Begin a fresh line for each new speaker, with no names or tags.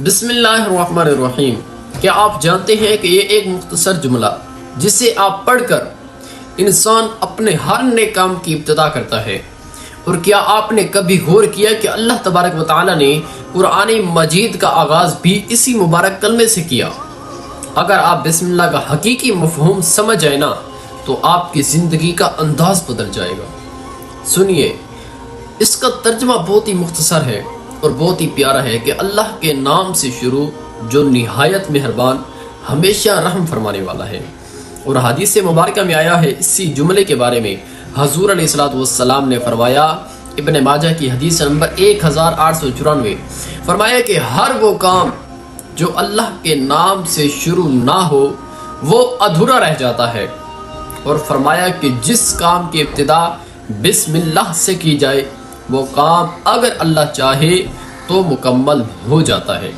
بسم اللہ الرحمن الرحیم۔ کیا آپ جانتے ہیں کہ یہ ایک مختصر جملہ جسے آپ پڑھ کر انسان اپنے ہر نیک کام کی ابتدا کرتا ہے؟ اور کیا آپ نے کبھی غور کیا کہ اللہ تبارک و تعالی نے قرآن مجید کا آغاز بھی اسی مبارک کلمے سے کیا؟ اگر آپ بسم اللہ کا حقیقی مفہوم سمجھ جائیں نا تو آپ کی زندگی کا انداز بدل جائے گا۔ سنیے، اس کا ترجمہ بہت ہی مختصر ہے اور بہت ہی پیارا ہے کہ اللہ کے نام سے شروع جو نہایت مہربان، ہمیشہ رحم فرمانے والا ہے۔ اور حدیث مبارکہ میں آیا ہے اسی جملے کے بارے میں، حضور علیہ الصلوۃ والسلام نے فرمایا، ابن ماجہ کی حدیث نمبر 1894، فرمایا کہ ہر وہ کام جو اللہ کے نام سے شروع نہ ہو وہ ادھورا رہ جاتا ہے، اور فرمایا کہ جس کام کی ابتدا بسم اللہ سے کی جائے وہ کام اگر اللہ چاہے تو مکمل ہو جاتا ہے۔